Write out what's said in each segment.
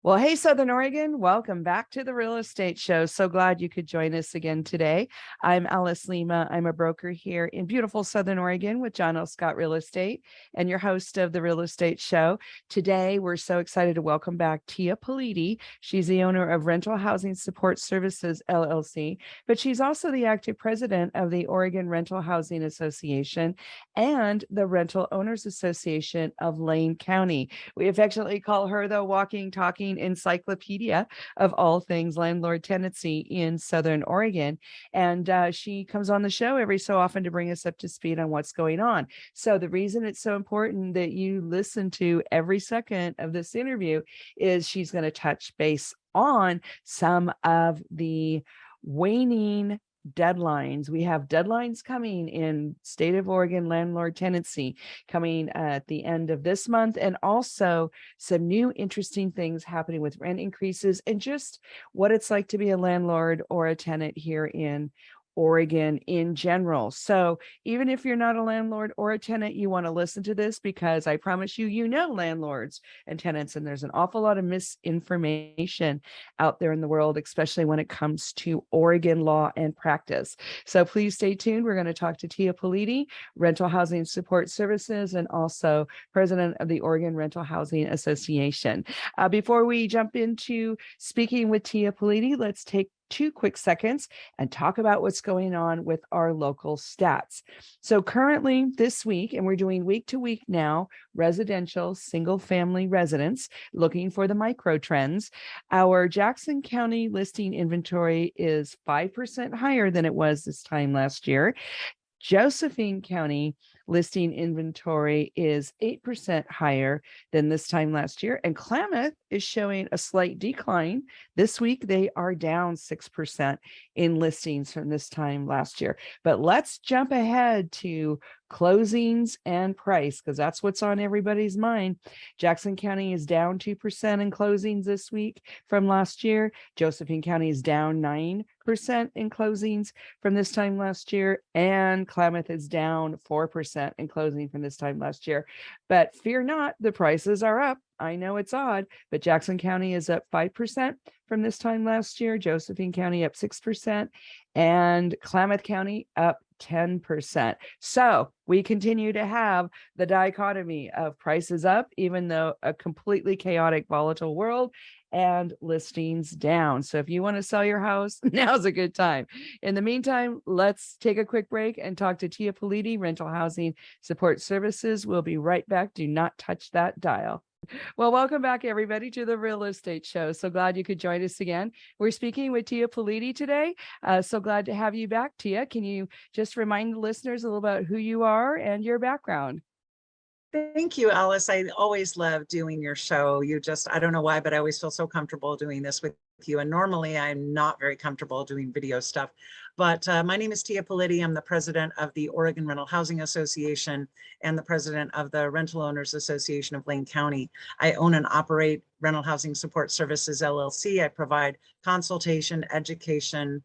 Well, hey, Southern Oregon, welcome back to the Real Estate Show. So glad you could join us again today. I'm Alice Lema. I'm a broker here in beautiful Southern Oregon with John L. Scott Real Estate and your host of the Real Estate Show. Today, we're so excited to welcome back Tia Politi. She's the owner of Rental Housing Support Services, LLC, but she's also the active president of the Oregon Rental Housing Association and the Rental Owners Association of Lane County. We affectionately call her the walking, talking encyclopedia of all things landlord tenancy in Southern Oregon. And she comes on the show every so often to bring us up to speed on what's going on. So the reason it's so important that you listen to every second of this interview is she's going to touch base on some of the waning deadlines. We have deadlines coming in state of Oregon landlord tenancy coming at the end of this month, and also some new interesting things happening with rent increases and just what it's like to be a landlord or a tenant here in Oregon in general. So even if you're not a landlord or a tenant, you want to listen to this because I promise you, you know landlords and tenants, and there's an awful lot of misinformation out there in the world, especially when it comes to Oregon law and practice. So please stay tuned. We're going to talk to Tia Politi, Rental Housing Support Services, and also president of the Oregon Rental Housing Association. Before we jump into speaking with Tia Politi, let's take 2 quick seconds and talk about what's going on with our local stats. So currently this week, and we're doing week to week now, residential single family residents looking for the micro trends. Our Jackson County listing inventory is 5% higher than it was this time last year. Josephine County listing inventory is 8% higher than this time last year. And Klamath is showing a slight decline. This week, they are down 6% in listings from this time last year. But let's jump ahead to closings and price, because that's what's on everybody's mind. Jackson County is down 2% in closings this week from last year. Josephine County is down 9% in closings from this time last year. And Klamath is down 4% in closing from this time last year. But fear not, the prices are up. I know it's odd, but Jackson County is up 5% from this time last year. Josephine County up 6%, and Klamath County up 10%. So we continue to have the dichotomy of prices up, even though a completely chaotic, volatile world, and listings down. So if you want to sell your house, now's a good time. In the meantime, let's take a quick break and talk to Tia Politi, Rental Housing Support Services. We'll be right back. Do not touch that dial. Well, welcome back, everybody, to the Real Estate Show. So glad you could join us again. We're speaking with Tia Politi today. So glad to have you back, Tia. Can you just remind the listeners a little about who you are and your background? Thank you, Alice. I always love doing your show. I don't know why, but I always feel so comfortable doing this with you. And normally I'm not very comfortable doing video stuff. But my name is Tia Politi. I'm the president of the Oregon Rental Housing Association and the president of the Rental Owners Association of Lane County. I own and operate Rental Housing Support Services, LLC. I provide consultation, education,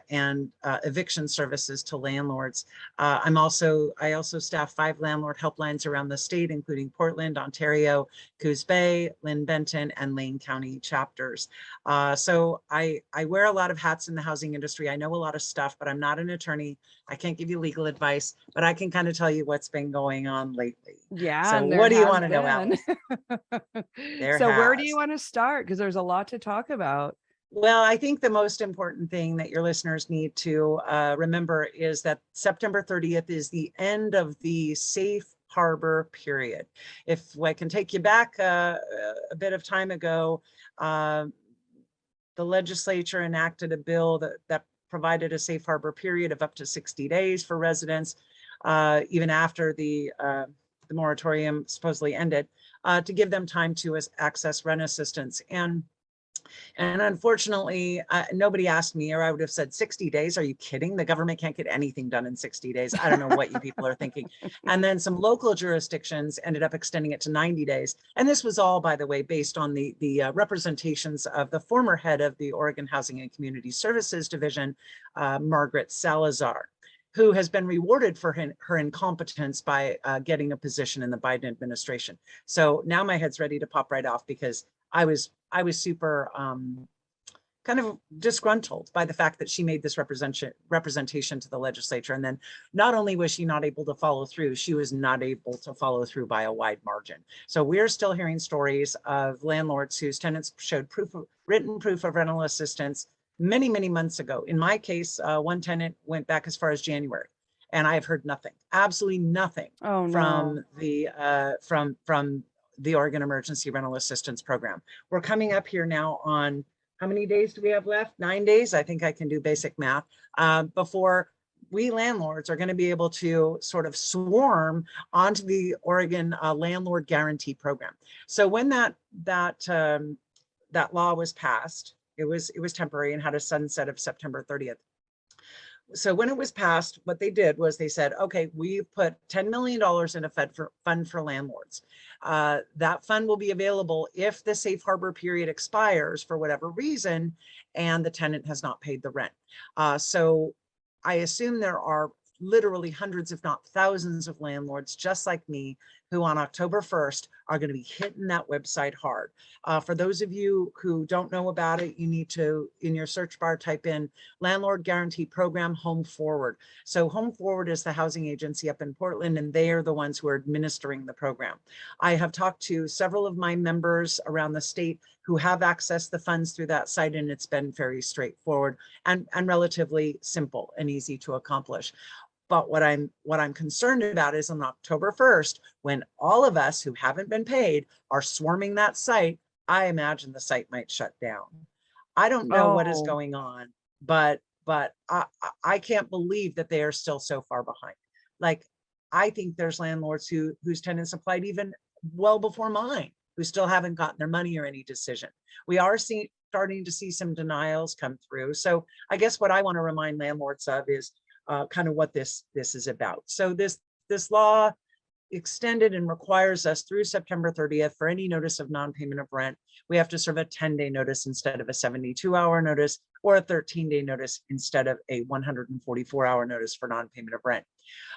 and eviction services to landlords. I also staff 5 landlord helplines around the state, including Portland, Ontario, Coos Bay, Lynn Benton, and Lane County chapters. So I wear a lot of hats in the housing industry. I know a lot of stuff, but I'm not an attorney. I can't give you legal advice, but I can kind of tell you what's been going on lately. Yeah. So what do you want to know, Alice? So where do you want to start? Because there's a lot to talk about. Well, I think the most important thing that your listeners need to remember is that September 30th is the end of the safe harbor period. If I can take you back a bit of time ago, the legislature enacted a bill that provided a safe harbor period of up to 60 days for residents, even after the moratorium supposedly ended, to give them time to access rent assistance. And unfortunately, nobody asked me, or I would have said 60 days. Are you kidding? The government can't get anything done in 60 days. I don't know what you people are thinking. And then some local jurisdictions ended up extending it to 90 days. And this was all, by the way, based on the representations of the former head of the Oregon Housing and Community Services Division, Margaret Salazar, who has been rewarded for her incompetence by getting a position in the Biden administration. So now my head's ready to pop right off, because I was I was super kind of disgruntled by the fact that she made this representation to the legislature. And then not only was she not able to follow through, she was not able to follow through by a wide margin. So we're still hearing stories of landlords whose tenants showed written proof of rental assistance many, many months ago. In my case, one tenant went back as far as January, and I have heard nothing, absolutely nothing from the Oregon Emergency Rental Assistance Program. We're coming up here now on, how many days do we have left? 9 days. I think I can do basic math before we landlords are going to be able to sort of swarm onto the Oregon Landlord Guarantee Program. So when that law was passed, it was temporary and had a sunset of September 30th. So when it was passed, what they did was they said, okay, we put $10 million in a fund for landlords. That fund will be available if the safe harbor period expires for whatever reason and the tenant has not paid the rent. So I assume there are literally hundreds, if not thousands of landlords just like me who on October 1st are going to be hitting that website hard. For those of you who don't know about it, you need to, in your search bar, type in Landlord Guarantee Program Home Forward. So Home Forward is the housing agency up in Portland, and they are the ones who are administering the program. I have talked to several of my members around the state who have accessed the funds through that site, and it's been very straightforward and relatively simple and easy to accomplish. But what I'm concerned about is on October 1st, when all of us who haven't been paid are swarming that site, I imagine the site might shut down. I don't know what is going on, but I can't believe that they are still so far behind. Like, I think there's landlords whose tenants applied even well before mine, who still haven't gotten their money or any decision. We are starting to see some denials come through. So I guess what I want to remind landlords of is kind of what this is about. So this law extended and requires us through September 30th for any notice of non-payment of rent. We have to serve a 10-day notice instead of a 72-hour notice, or a 13-day notice instead of a 144-hour notice for non-payment of rent.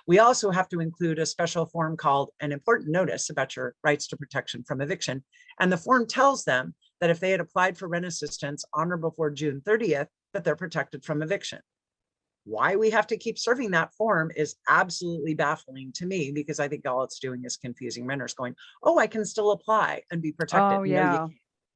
We also have to include a special form called an important notice about your rights to protection from eviction. And the form tells them that if they had applied for rent assistance on or before June 30th, that they're protected from eviction. Why we have to keep serving that form is absolutely baffling to me, because I think all it's doing is confusing renters going, oh, I can still apply and be protected. Oh, yeah.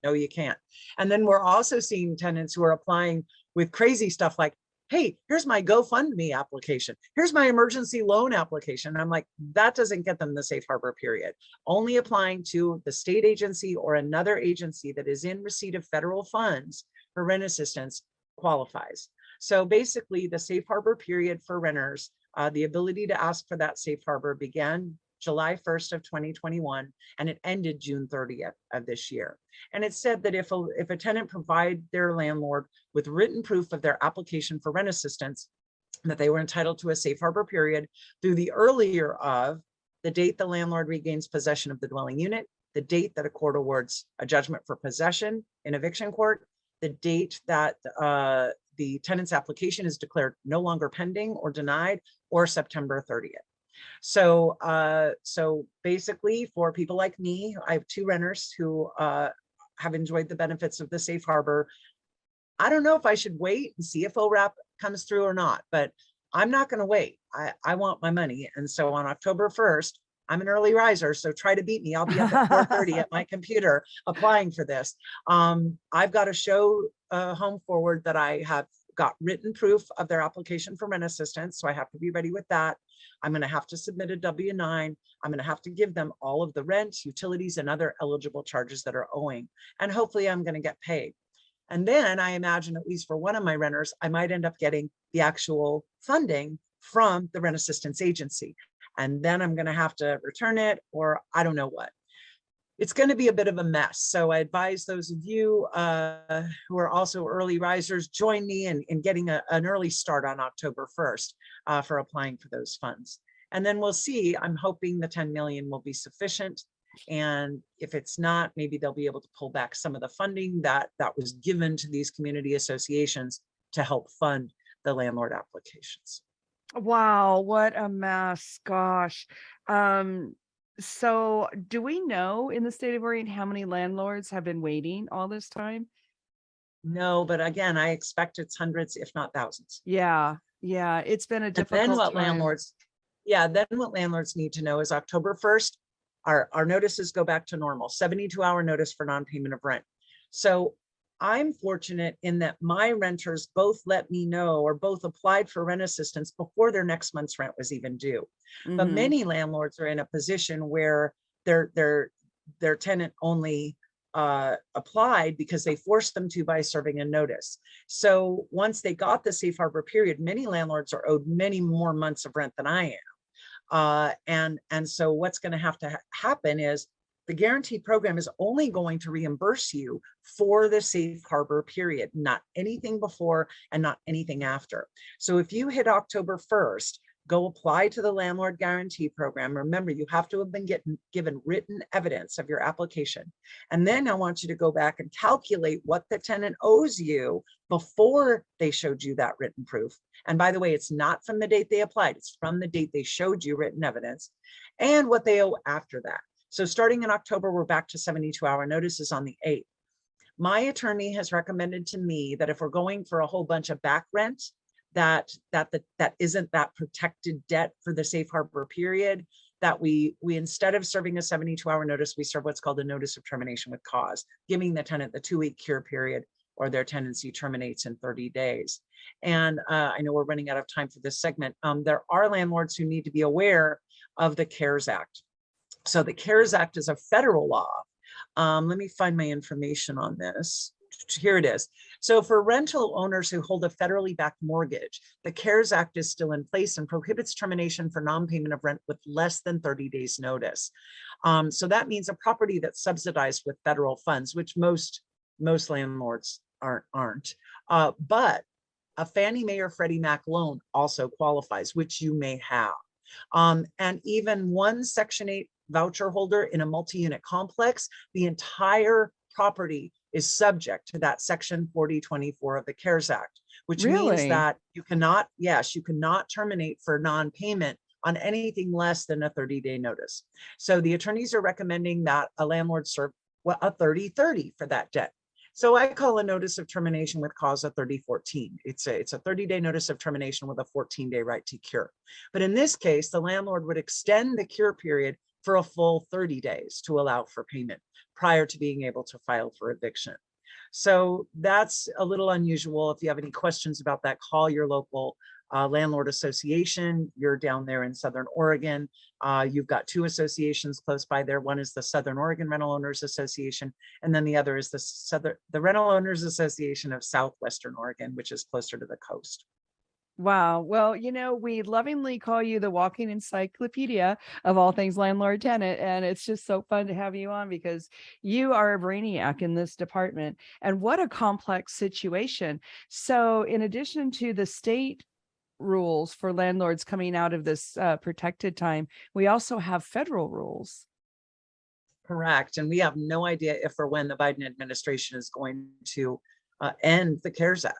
No, you can't. And then we're also seeing tenants who are applying with crazy stuff like, hey, here's my GoFundMe application. Here's my emergency loan application. And I'm like, that doesn't get them the safe harbor period. Only applying to the state agency or another agency that is in receipt of federal funds for rent assistance qualifies. So basically, the safe harbor period for renters, the ability to ask for that safe harbor began July 1st of 2021, and it ended June 30th of this year. And it said that if a tenant provide their landlord with written proof of their application for rent assistance, that they were entitled to a safe harbor period through the earlier of the date the landlord regains possession of the dwelling unit, the date that a court awards a judgment for possession in eviction court, the date that the tenant's application is declared no longer pending or denied, or September 30th. So, so basically, for people like me, I have 2 renters who have enjoyed the benefits of the safe harbor. I don't know if I should wait and see if ORAP comes through or not, but I'm not going to wait. I want my money. And so on October 1st, I'm an early riser, so try to beat me. I'll be up at 4:30 at my computer applying for this. I've got to show Home Forward that I have got written proof of their application for rent assistance, so I have to be ready with that. I'm going to have to submit a W-9. I'm going to have to give them all of the rent, utilities, and other eligible charges that are owing, and hopefully I'm going to get paid. And then I imagine, at least for one of my renters, I might end up getting the actual funding from the rent assistance agency. And then I'm going to have to return it, or I don't know what. It's going to be a bit of a mess. So I advise those of you who are also early risers, join me in getting an early start on October 1st for applying for those funds. And then we'll see. I'm hoping the 10 million will be sufficient. And if it's not, maybe they'll be able to pull back some of the funding that was given to these community associations to help fund the landlord applications. Wow, what a mess. Gosh. So do we know in the state of Oregon how many landlords have been waiting all this time? No, but again, I expect it's hundreds, if not thousands. Yeah. Yeah. It's been a And then difficult what time. landlords, then what landlords need to know is October 1st, our notices go back to normal, 72-hour notice for non-payment of rent. So I'm fortunate in that my renters both let me know or both applied for rent assistance before their next month's rent was even due. But Hmm. many landlords are in a position where their tenant only applied because they forced them to by serving a notice. So once they got the safe harbor period, many landlords are owed many more months of rent than I am. And so what's going to have to happen is the guarantee program is only going to reimburse you for the safe harbor period, not anything before and not anything after. So if you hit October 1st, go apply to the landlord guarantee program. Remember, you have to have been given written evidence of your application. And then I want you to go back and calculate what the tenant owes you before they showed you that written proof. And by the way, it's not from the date they applied, it's from the date they showed you written evidence, and what they owe after that. So starting in October, we're back to 72-hour notices on the 8th. My attorney has recommended to me that if we're going for a whole bunch of back rent, that isn't that protected debt for the safe harbor period, that we instead of serving a 72-hour notice, we serve what's called a notice of termination with cause, giving the tenant the 2-week cure period, or their tenancy terminates in 30 days. And I know we're running out of time for this segment. There are landlords who need to be aware of the CARES Act. So the CARES Act is a federal law. Let me find my information on this. Here it is. So for rental owners who hold a federally backed mortgage, the CARES Act is still in place and prohibits termination for non-payment of rent with less than 30 days notice. So that means a property that's subsidized with federal funds, which most landlords aren't. But a Fannie Mae or Freddie Mac loan also qualifies, which you may have. And even one Section 8 voucher holder in a multi-unit complex, the entire property is subject to that Section 4024 of the CARES Act, which means Really? that you cannot terminate for non-payment on anything less than a 30-day notice. So the attorneys are recommending that a landlord serve a 30-30 for that debt. So I call a notice of termination with cause a 3014. It's a 30-day notice of termination with a 14-day right to cure. But in this case, the landlord would extend the cure period for a full 30 days to allow for payment prior to being able to file for eviction. So that's a little unusual. If you have any questions about that, call your local landlord association. You're down there in Southern Oregon. You've got two associations close by there. One is the Southern Oregon Rental Owners Association, and then the other is the Rental Owners Association of Southwestern Oregon, which is closer to the coast. Wow. Well, we lovingly call you the walking encyclopedia of all things landlord tenant. And it's just so fun to have you on because you are a brainiac in this department. And what a complex situation. So, in addition to the state rules for landlords coming out of this protected time, we also have federal rules. Correct. And we have no idea if or when the Biden administration is going to end the CARES Act.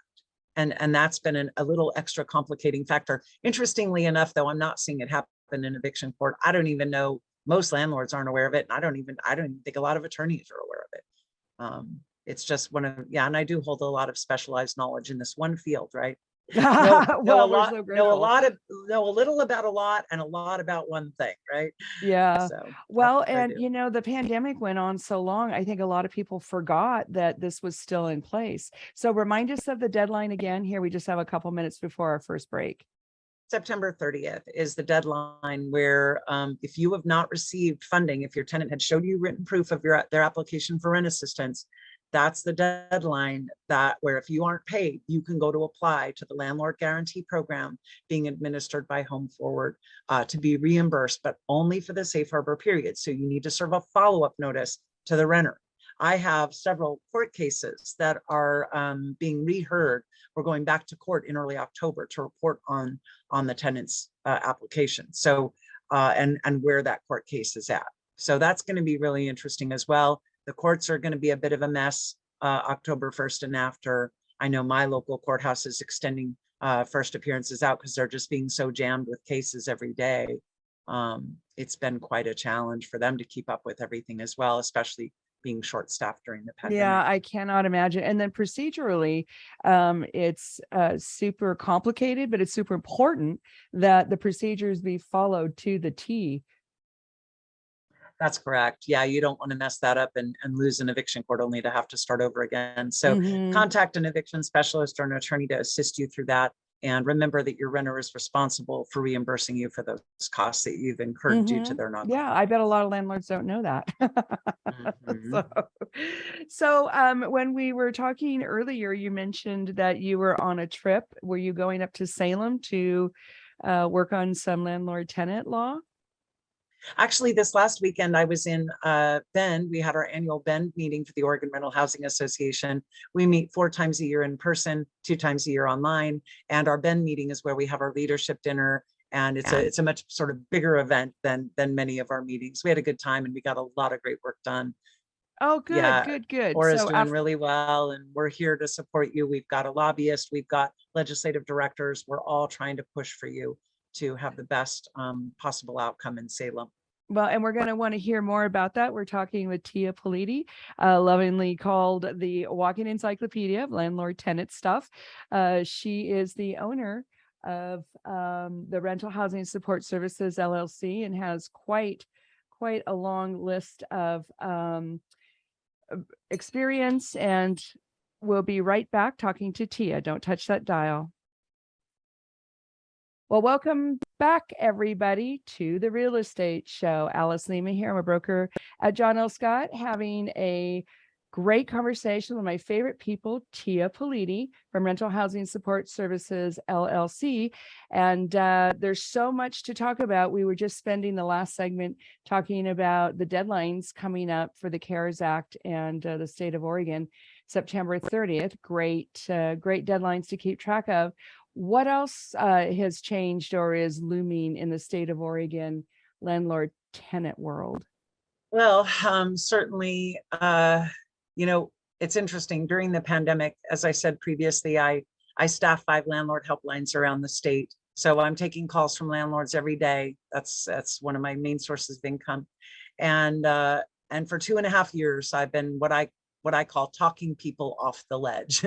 And that's been a little extra complicating factor. Interestingly enough, though, I'm not seeing it happen in eviction court. I don't even know, most landlords aren't aware of it. And I don't even think a lot of attorneys are aware of it. It's just and I do hold a lot of specialized knowledge in this one field, right? Know a Well, we're lot, so know grateful. a little about a lot and a lot about one thing, right? Yeah. So that's Well, what I and do. the pandemic went on so long, I think a lot of people forgot that this was still in place. So remind us of the deadline again. Here, we just have a couple minutes before our first break. September 30th is the deadline where if you have not received funding, if your tenant had showed you written proof of their application for rent assistance, that's the deadline where if you aren't paid, you can go to apply to the landlord guarantee program being administered by Home Forward to be reimbursed, but only for the safe harbor period. So you need to serve a follow-up notice to the renter. I have several court cases that are being reheard. We're going back to court in early October to report on the tenant's application. So and where that court case is at. So that's going to be really interesting as well. The courts are going to be a bit of a mess October 1st and after. I know my local courthouse is extending first appearances out because they're just being so jammed with cases every day. it's been quite a challenge for them to keep up with everything as well, especially being short-staffed during the Yeah, pandemic. I cannot imagine. And then procedurally, it's super complicated, but it's super important that the procedures be followed to the T. That's correct. Yeah, you don't want to mess that up and lose an eviction court only to have to start over again. So Mhm. contact an eviction specialist or an attorney to assist you through that. And remember that your renter is responsible for reimbursing you for those costs that you've incurred due to their Yeah, I bet a lot of landlords don't know that. non-compliance. So, so when we were talking earlier, you mentioned that you were on a trip. Were you going up to Salem to work on some landlord tenant law? Actually, this last weekend, I was in Bend. We had our annual Bend meeting for the Oregon Rental Housing Association. We meet 4 times a year in person, 2 times a year online. And our Bend meeting is where we have our leadership dinner. And it's a much sort of bigger event than many of our meetings. We had a good time and we got a lot of great work done. Oh, good, Yeah, good, good. Ora's So doing really well, and we're here to support you. We've got a lobbyist, we've got legislative directors. We're all trying to push for you to have the best possible outcome in Salem. well, and we're going to want to hear more about that. We're talking with Tia Politi, lovingly called the Walking Encyclopedia of Landlord Tenant Stuff. She is the owner of the Rental Housing Support Services LLC and has quite a long list of experience. And we'll be right back talking to Tia. Don't touch that dial. Well, welcome back, everybody, to the Real Estate Show. Alice Lema here. I'm a broker at John L. Scott, having a great conversation with my favorite people, Tia Politi from Rental Housing Support Services, LLC. And there's so much to talk about. We were just spending the last segment talking about the deadlines coming up for the CARES Act and the state of Oregon, September 30th. Great deadlines to keep track of. What else has changed or is looming in the state of Oregon landlord tenant world? Well, certainly, it's interesting. During the pandemic, as I said previously, I staff 5 landlord helplines around the state. So I'm taking calls from landlords every day. That's one of my main sources of income. And for 2.5 years, I've been what I call talking people off the ledge.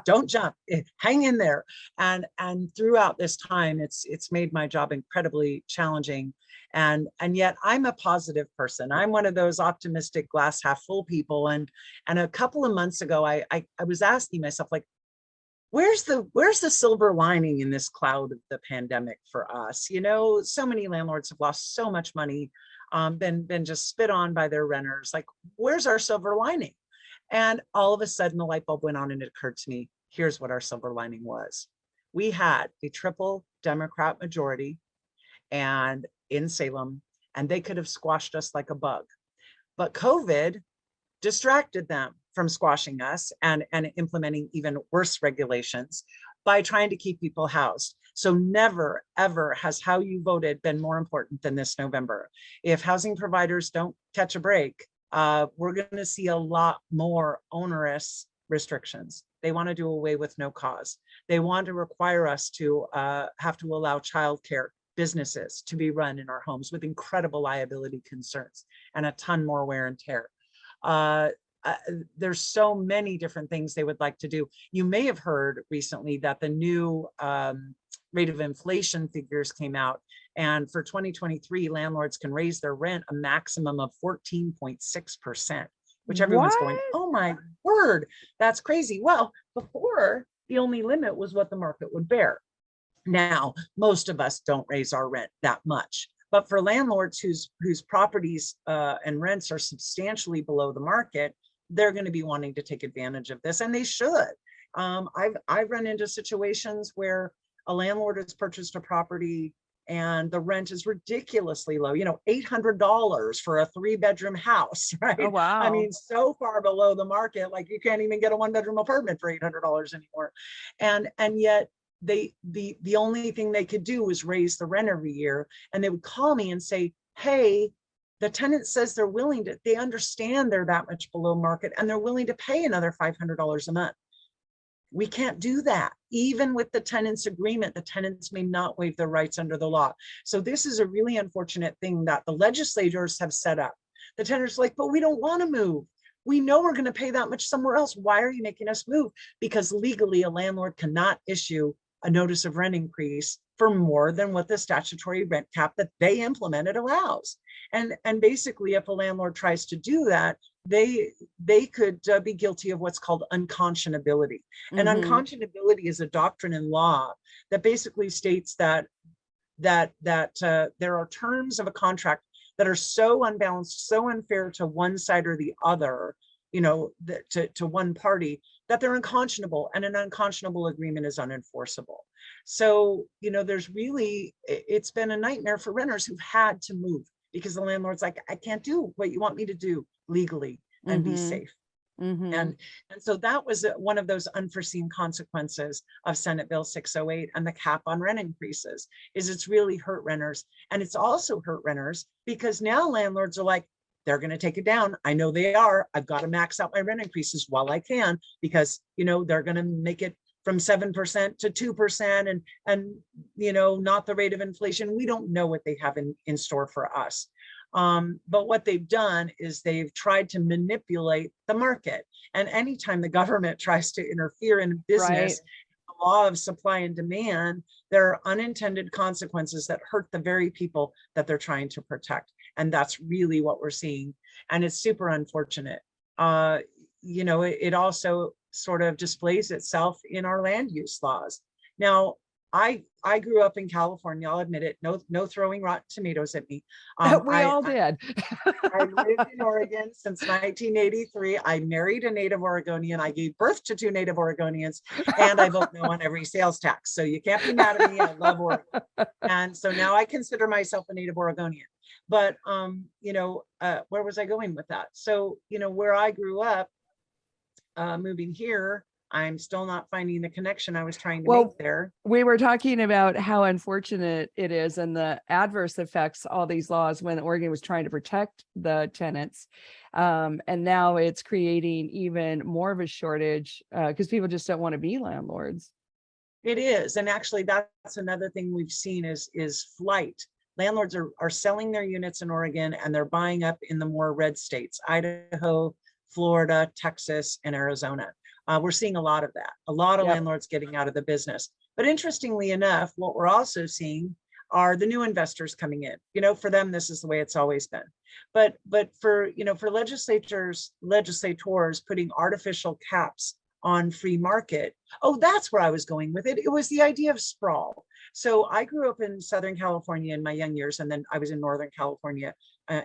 Don't jump, hang in there. And throughout this time, it's made my job incredibly challenging. And yet I'm a positive person. I'm one of those optimistic glass half full people. And a couple of months ago, I was asking myself, like, where's the silver lining in this cloud of the pandemic for us? So many landlords have lost so much money, been just spit on by their renters. Like, where's our silver lining? And all of a sudden the light bulb went on and it occurred to me, here's what our silver lining was. We had a triple Democrat majority and in Salem, and they could have squashed us like a bug. But COVID distracted them from squashing us and implementing even worse regulations by trying to keep people housed. So never, ever has how you voted been more important than this November. If housing providers don't catch a break, we're going to see a lot more onerous restrictions. They want to do away with no cause. They want to require us to have to allow childcare businesses to be run in our homes with incredible liability concerns and a ton more wear and tear. There's so many different things they would like to do. You may have heard recently that the new rate of inflation figures came out. And for 2023, landlords can raise their rent a maximum of 14.6%, which everyone's What? going, oh my word, that's crazy. Well, before the only limit was what the market would bear. Now, most of us don't raise our rent that much. But for landlords whose properties and rents are substantially below the market, they're going to be wanting to take advantage of this, and they should. I've run into situations where a landlord has purchased a property and the rent is ridiculously low, $800 for a 3-bedroom house, right? Oh, wow. I mean, so far below the market, like you can't even get a 1-bedroom apartment for $800 anymore. And yet the only thing they could do was raise the rent every year. And they would call me and say, hey, the tenant says they understand they're that much below market and they're willing to pay another $500 a month. We can't do that. Even with the tenants agreement, the tenants may not waive their rights under the law. So this is a really unfortunate thing that the legislators have set up. The tenants are like, but we don't want to move. We know we're going to pay that much somewhere else. Why are you making us move? Because legally a landlord cannot issue a notice of rent increase for more than what the statutory rent cap that they implemented allows. And basically, if a landlord tries to do that, they could be guilty of what's called unconscionability. And unconscionability is a doctrine in law that basically states that there are terms of a contract that are so unbalanced, so unfair to one side or the other, to one party, that they're unconscionable, and an unconscionable agreement is unenforceable. So, it's been a nightmare for renters who've had to move because the landlord's like, I can't do what you want me to do legally and be safe. And so that was one of those unforeseen consequences of Senate Bill 608 and the cap on rent increases. Is it's really hurt renters. And it's also hurt renters because now landlords are like, they're going to take it down. I know they are. I've got to max out my rent increases while I can, because they're going to make it from 7% to 2% and not the rate of inflation. We don't know what they have in store for us. But what they've done is they've tried to manipulate the market. And anytime the government tries to interfere in business, the law of supply and demand, there are unintended consequences that hurt the very people that they're trying to protect. And that's really what we're seeing. And it's super unfortunate. It also sort of displays itself in our land use laws. Now, I grew up in California. I'll admit it. No throwing rotten tomatoes at me. We all did. I lived in Oregon since 1983. I married a Native Oregonian. I gave birth to 2 Native Oregonians, and I vote no on every sales tax. So you can't be mad at me. I love Oregon. And so now I consider myself a Native Oregonian. But, where was I going with that? So, where I grew up, moving here, I'm still not finding the connection I was trying to make there. We were talking about how unfortunate it is and the adverse effects all these laws when Oregon was trying to protect the tenants. And now it's creating even more of a shortage because people just don't want to be landlords. It is. And actually, that's another thing we've seen is flight. Landlords are selling their units in Oregon and they're buying up in the more red states, Idaho, Florida, Texas, and Arizona. We're seeing a lot of that, a lot of landlords getting out of the business. But interestingly enough, what we're also seeing are the new investors coming in. For them, this is the way it's always been. But for legislators putting artificial caps on free market. Oh, that's where I was going with it. It was the idea of sprawl. So I grew up in Southern California in my young years, and then I was in Northern California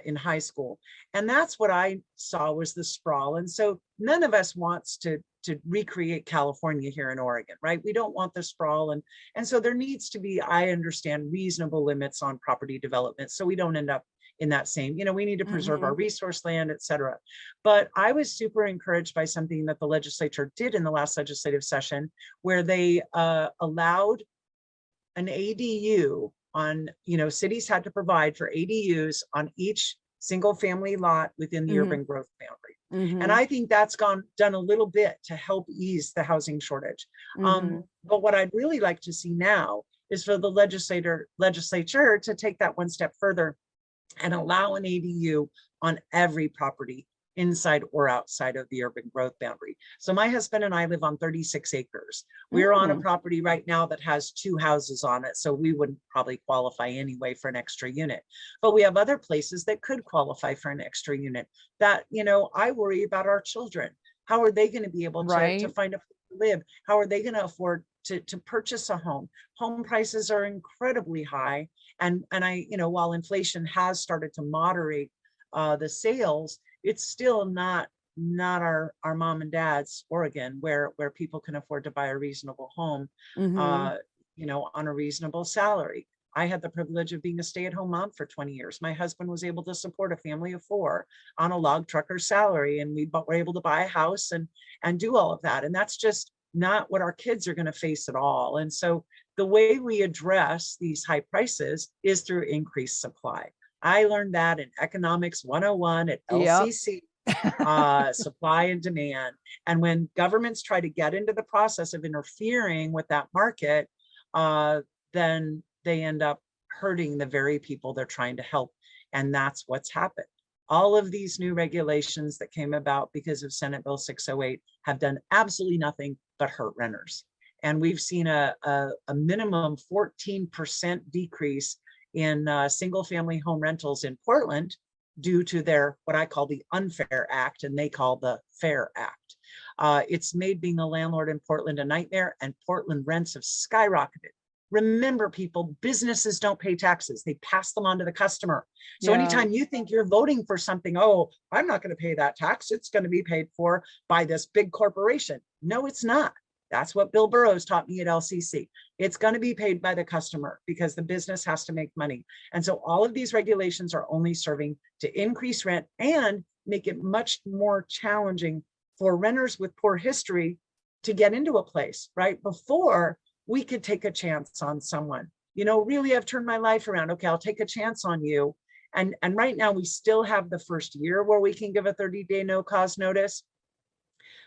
in high school. And that's what I saw was the sprawl. And so none of us wants to recreate California here in Oregon, right? We don't want the sprawl. And so there needs to be, I understand, reasonable limits on property development so we don't end up in that same, we need to preserve our resource land, et cetera. But I was super encouraged by something that the legislature did in the last legislative session, where they allowed an ADU on, cities had to provide for ADUs on each single family lot within the urban growth boundary. And I think that's done a little bit to help ease the housing shortage. But what I'd really like to see now is for the legislature to take that one step further and allow an ADU on every property inside or outside of the urban growth boundary. So my husband and I live on 36 acres. We're on a property right now that has 2 houses on it. So we wouldn't probably qualify anyway for an extra unit. But we have other places that could qualify for an extra unit that, I worry about our children. How are they going to be able to find a place to live? How are they going to afford to purchase a home? Home prices are incredibly high. And I, while inflation has started to moderate the sales, it's still not our mom and dad's Oregon, where people can afford to buy a reasonable home, on a reasonable salary. I had the privilege of being a stay-at-home mom for 20 years. My husband was able to support a family of 4 on a log trucker's salary, and we were able to buy a house and do all of that. And that's just not what our kids are going to face at all. And so the way we address these high prices is through increased supply. I learned that in Economics 101 at LCC. supply and demand. And when governments try to get into the process of interfering with that market, then they end up hurting the very people they're trying to help. And that's what's happened. All of these new regulations that came about because of Senate Bill 608 have done absolutely nothing but hurt renters. And we've seen a minimum 14% decrease in single family home rentals in Portland due to their, what I call the Unfair Act, and they call the Fair Act. It's made being a landlord in Portland a nightmare, and Portland rents have skyrocketed. Remember, people, businesses don't pay taxes. They pass them on to the customer. So anytime you think you're voting for something, oh, I'm not going to pay that tax, it's going to be paid for by this big corporation. No, it's not. That's what Bill Burrows taught me at LCC. It's going to be paid by the customer because the business has to make money. And so all of these regulations are only serving to increase rent and make it much more challenging for renters with poor history to get into a place, right? Before, we could take a chance on someone. You know, really, I've turned my life around. Okay, I'll take a chance on you. And right now we still have the first year where we can give a 30-day no cause notice.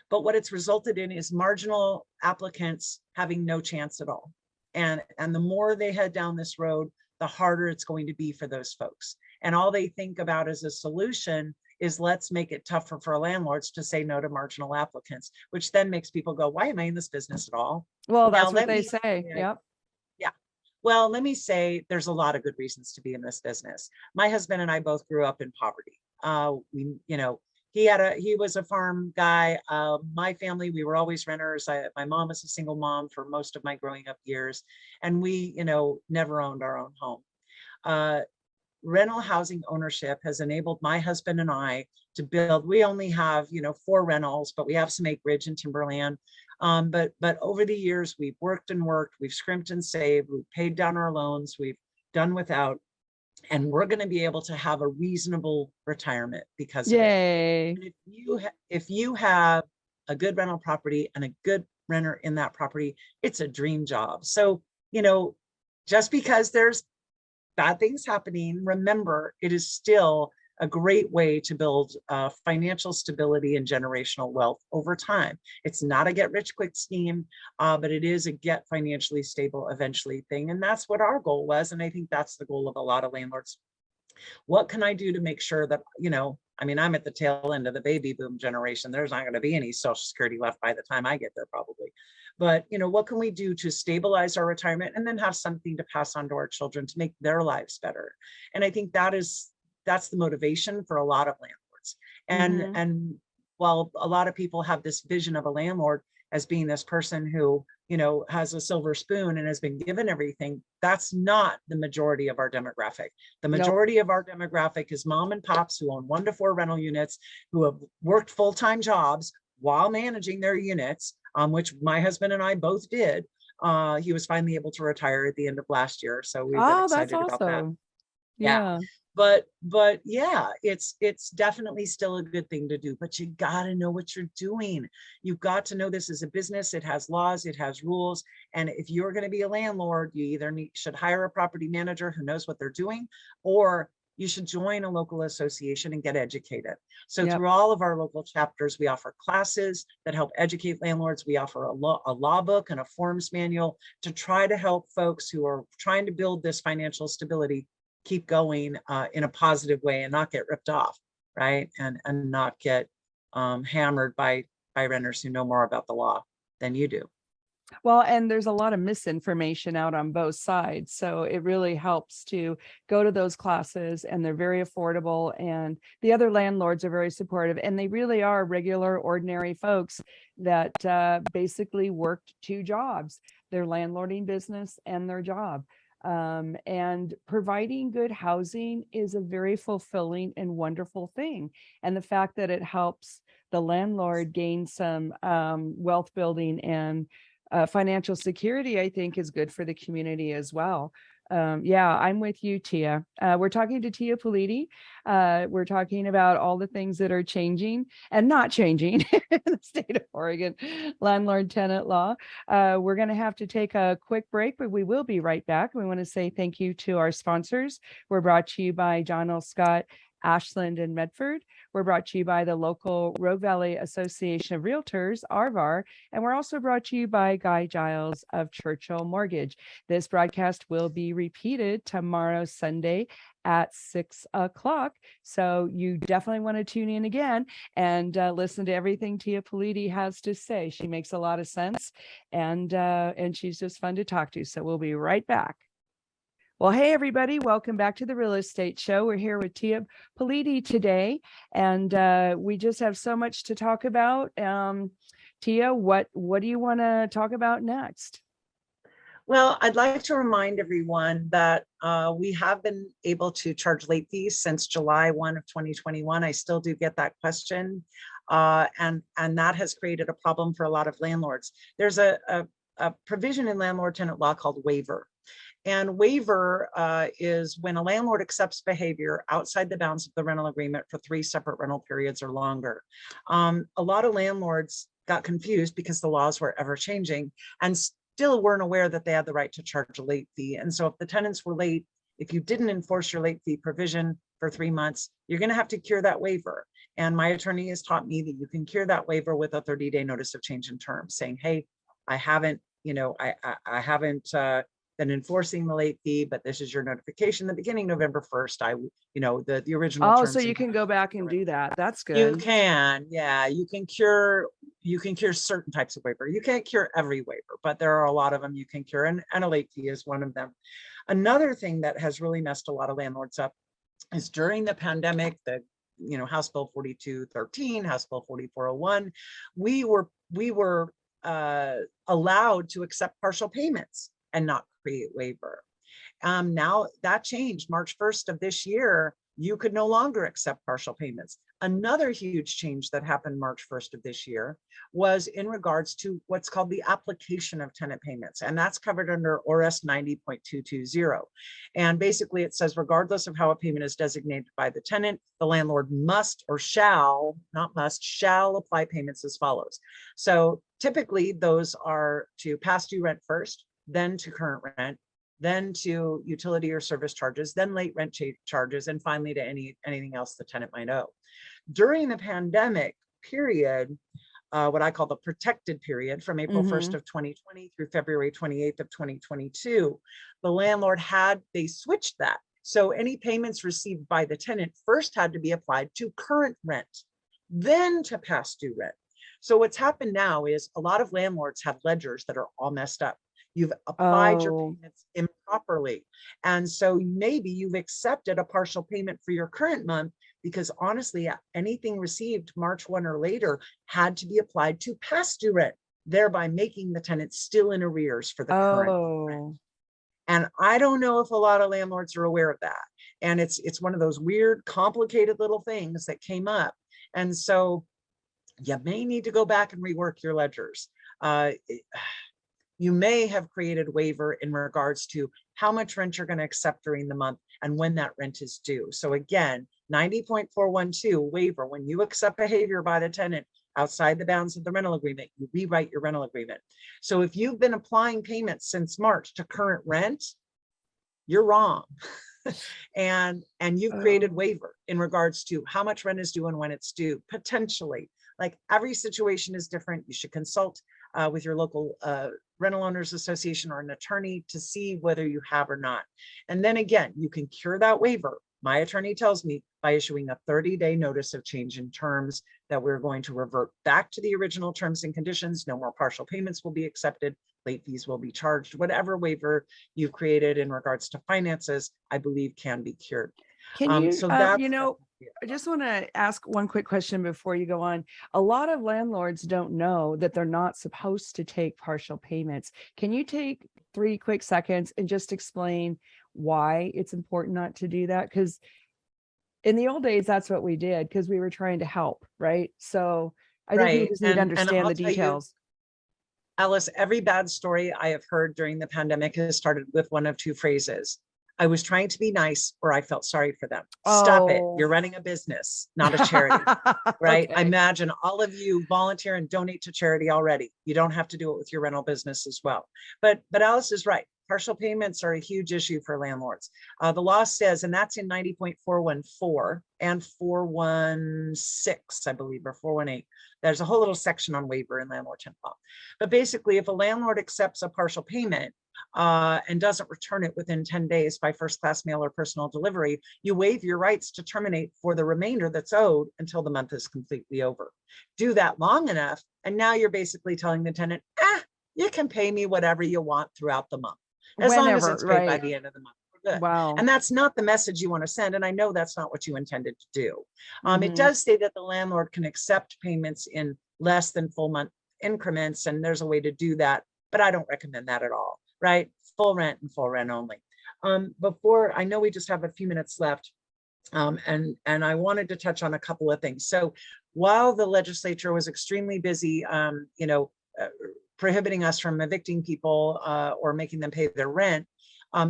But what it's resulted in is marginal applicants having no chance at all. And the more they head down this road, the harder it's going to be for those folks. And all they think about as a solution is let's make it tougher for landlords to say no to marginal applicants, which then makes people go, why am I in this business at all? Well, that's what they say. Yep. Yeah. Well, let me say there's a lot of good reasons to be in this business. My husband and I both grew up in poverty. He was a farm guy. My family, we were always renters. My mom was a single mom for most of my growing up years, and we, never owned our own home. Rental housing ownership has enabled my husband and I to build. We only have, 4 rentals, but we have some acreage in timberland. But over the years, we've worked and worked, we've scrimped and saved, we've paid down our loans, we've done without, and we're going to be able to have a reasonable retirement because of it. And if you have a good rental property and a good renter in that property, it's a dream job. So, just because there's bad things happening, remember, it is still a great way to build financial stability and generational wealth over time. It's not a get rich quick scheme, but it is a get financially stable eventually thing. And that's what our goal was. And I think that's the goal of a lot of landlords. What can I do to make sure that, I'm at the tail end of the baby boom generation. There's not going to be any Social Security left by the time I get there, probably. But, what can we do to stabilize our retirement and then have something to pass on to our children to make their lives better? And I think that's the motivation for a lot of landlords. And while a lot of people have this vision of a landlord as being this person who, has a silver spoon and has been given everything, that's not the majority of our demographic. The majority of our demographic is mom and pops who own 1 to 4 rental units, who have worked full-time jobs while managing their units, which my husband and I both did. He was finally able to retire at the end of last year. So we've been excited about that. Yeah. But yeah, it's definitely still a good thing to do, but you got to know what you're doing. You've got to know this is a business. It has laws, it has rules. And if you're going to be a landlord, you either should hire a property manager who knows what they're doing, or you should join a local association and get educated. So through all of our local chapters, we offer classes that help educate landlords. We offer a law book and a forms manual to try to help folks who are trying to build this financial stability keep going in a positive way and not get ripped off, right? And not get hammered by renters who know more about the law than you do. Well, and there's a lot of misinformation out on both sides. So it really helps to go to those classes, and they're very affordable, and the other landlords are very supportive, and they really are regular, ordinary folks that basically worked 2 jobs, their landlording business and their job. And providing good housing is a very fulfilling and wonderful thing. And the fact that it helps the landlord gain some wealth building and financial security, I think, is good for the community as well. I'm with you, Tia. We're talking to Tia Politi. We're talking about all the things that are changing and not changing in the state of Oregon, landlord tenant law. We're going to have to take a quick break, but we will be right back. We want to say thank you to our sponsors. We're brought to you by John L. Scott Ashland, and Medford. We're brought to you by the local Rogue Valley Association of Realtors, RVAR, and we're also brought to you by Guy Giles of Churchill Mortgage. This broadcast will be repeated tomorrow, Sunday, at 6 o'clock. So you definitely want to tune in again and listen to everything Tia Politi has to say. She makes a lot of sense, and she's just fun to talk to. So we'll be right back. Well, hey, everybody. Welcome back to the Real Estate Show. We're here with Tia Politi today, and we just have so much to talk about. Tia, what do you want to talk about next? Well, I'd like to remind everyone that we have been able to charge late fees since July 1 of 2021. I still do get that question, and that has created a problem for a lot of landlords. There's a provision in landlord tenant law called waiver. And waiver is when a landlord accepts behavior outside the bounds of the rental agreement for 3 separate rental periods or longer. A lot of landlords got confused because the laws were ever changing and still weren't aware that they had the right to charge a late fee. And so if the tenants were late, if you didn't enforce your late fee provision for 3 months, you're going to have to cure that waiver. And my attorney has taught me that you can cure that waiver with a 30-day notice of change in terms, saying, hey, I haven't been enforcing the late fee, but this is your notification. The beginning November 1st, the original. Oh, so you can go back and do that. That's good. You can, yeah, you can cure certain types of waiver. You can't cure every waiver, but there are a lot of them you can cure, and a late fee is one of them. Another thing that has really messed a lot of landlords up is during the pandemic, House Bill 4213, House Bill 4401, we were allowed to accept partial payments and not create waiver. Now that changed March 1st of this year. You could no longer accept partial payments. Another huge change that happened March 1st of this year was in regards to what's called the application of tenant payments. And that's covered under ORS 90.220. And basically it says, regardless of how a payment is designated by the tenant, the landlord must or shall, not must, shall apply payments as follows. So typically those are to past due rent first, then to current rent, then to utility or service charges, then late rent charges, and finally to anything else the tenant might owe. During the pandemic period, what I call the protected period from April 1st of 2020 through February 28th of 2022, the landlord they switched that. So any payments received by the tenant first had to be applied to current rent, then to past due rent. So what's happened now is a lot of landlords have ledgers that are all messed up. You've applied your payments improperly. And so maybe you've accepted a partial payment for your current month because honestly, anything received March 1 or later had to be applied to past due rent, thereby making the tenant still in arrears for the current rent. And I don't know if a lot of landlords are aware of that. And it's one of those weird, complicated little things that came up. And so you may need to go back and rework your ledgers. You may have created waiver in regards to how much rent you're going to accept during the month and when that rent is due. So again, 90.412 waiver, when you accept behavior by the tenant outside the bounds of the rental agreement, you rewrite your rental agreement. So if you've been applying payments since March to current rent, you're wrong. and you've created waiver in regards to how much rent is due and when it's due, potentially. Like every situation is different. You should consult with your local rental owners association or an attorney to see whether you have or not. And then again, you can cure that waiver. My attorney tells me by issuing a 30-day notice of change in terms that we're going to revert back to the original terms and conditions. No more partial payments will be accepted. Late fees will be charged. Whatever waiver you've created in regards to finances, I believe can be cured. Can you, I just want to ask one quick question before you go on. A lot of landlords don't know that they're not supposed to take partial payments. Can you take 3 quick seconds and just explain why it's important not to do that? Because in the old days, that's what we did because we were trying to help, right? So I think you just need to understand the details. Alice, every bad story I have heard during the pandemic has started with one of 2 phrases. I was trying to be nice, or I felt sorry for them. Stop it. You're running a business, not a charity, right? Okay. I imagine all of you volunteer and donate to charity already. You don't have to do it with your rental business as well. But Alice is right. partial payments are a huge issue for landlords. The law says, and that's in 90.414 and 416, I believe, or 418. There's a whole little section on waiver in landlord tenant law. But basically, if a landlord accepts a partial payment and doesn't return it within 10 days by first-class mail or personal delivery, you waive your rights to terminate for the remainder that's owed until the month is completely over. Do that long enough, and now you're basically telling the tenant, you can pay me whatever you want throughout the month, as long as it's paid by the end of the month. Good. Wow. And that's not the message you want to send. And I know that's not what you intended to do. It does say that the landlord can accept payments in less than full month increments, and there's a way to do that, but I don't recommend that at all, right? Full rent and full rent only. Before, I know we just have a few minutes left, and I wanted to touch on a couple of things. So while the legislature was extremely busy, prohibiting us from evicting people or making them pay their rent,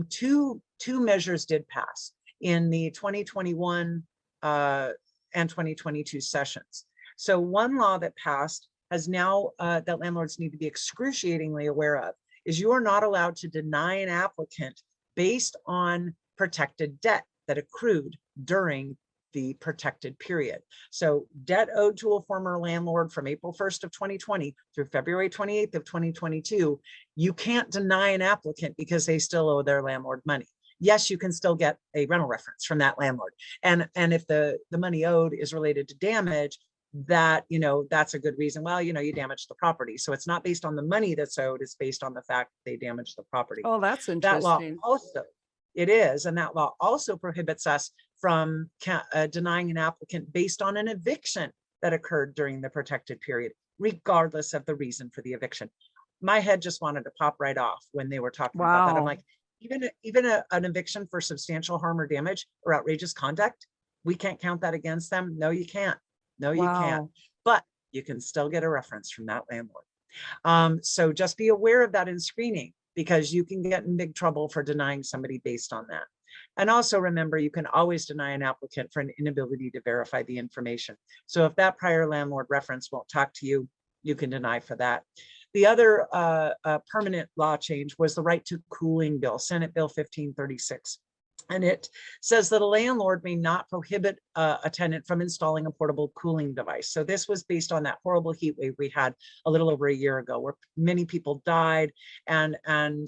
two measures did pass in the 2021 and 2022 sessions. So one law that passed has now that landlords need to be excruciatingly aware of is you are not allowed to deny an applicant based on protected debt that accrued during the protected period. So debt owed to a former landlord from April 1st of 2020 through February 28th of 2022, you can't deny an applicant because they still owe their landlord money. Yes, you can still get a rental reference from that landlord. And if the money owed is related to damage, that, that's a good reason. Well, you damaged the property. So it's not based on the money that's owed, it's based on the fact that they damaged the property. Oh, that's interesting. That law also, it is, and that law also prohibits us from denying an applicant based on an eviction that occurred during the protected period, regardless of the reason for the eviction. My head just wanted to pop right off when they were talking about that. I'm like, even an eviction for substantial harm or damage or outrageous conduct, we can't count that against them. No, you can't. No, you can't. But you can still get a reference from that landlord. So just be aware of that in screening, because you can get in big trouble for denying somebody based on that. And also remember, you can always deny an applicant for an inability to verify the information. So if that prior landlord reference won't talk to you, you can deny for that. The other permanent law change was the right to cooling bill, Senate Bill 1536. And it says that a landlord may not prohibit a tenant from installing a portable cooling device. So this was based on that horrible heat wave we had a little over a year ago, where many people died. And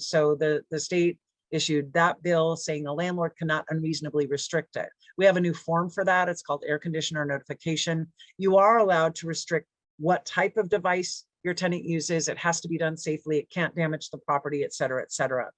so the state issued that bill saying a landlord cannot unreasonably restrict it. We have a new form for that. It's called air conditioner notification. You are allowed to restrict what type of device your tenant uses. It has to be done safely. It can't damage the property, et cetera, et cetera.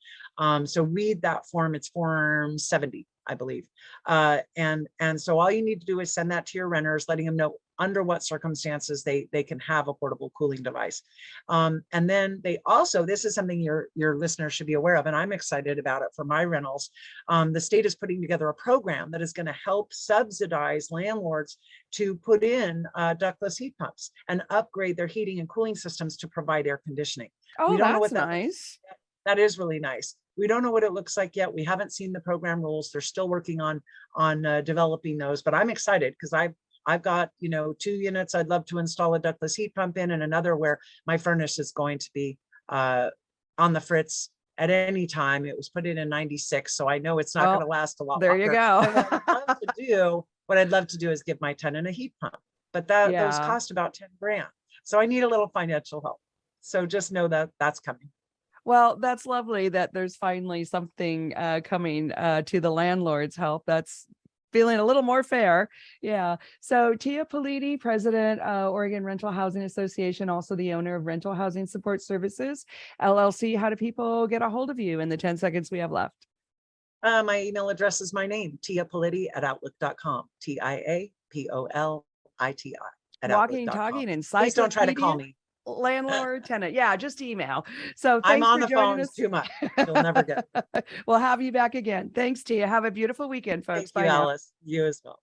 So read that form. It's form 70, I believe. And so all you need to do is send that to your renters, letting them know under what circumstances they can have a portable cooling device. And then they also, this is something your listeners should be aware of, and I'm excited about it for my rentals. The state is putting together a program that is going to help subsidize landlords to put in ductless heat pumps and upgrade their heating and cooling systems to provide air conditioning. Oh, that's nice. That is really nice. We don't know what it looks like yet. We haven't seen the program rules. They're still working on developing those, but I'm excited because I've got, 2 units I'd love to install a ductless heat pump in, and another where my furnace is going to be on the fritz at any time. It was put in 96, so I know it's not going to last a lot there longer. You go. What I'd love to do is give my tenant a heat pump, but those cost about 10 grand. So I need a little financial help. So just know that that's coming. Well, that's lovely that there's finally something coming to the landlord's help. That's feeling a little more fair. Yeah. So Tia Politi, President, Oregon Rental Housing Association, also the owner of Rental Housing Support Services, LLC. How do people get a hold of you in the 10 seconds we have left? My email address is my name, tiapoliti@outlook.com, TIAPOLITI at Walking, outlook.com. talking, and Please don't try to call me. Landlord, tenant. Yeah, just email. So I'm thanks on for the joining phones us. too much. You'll never get. We'll have you back again. Thanks, Tia. Have a beautiful weekend, folks. Thank you, Alice. You as well.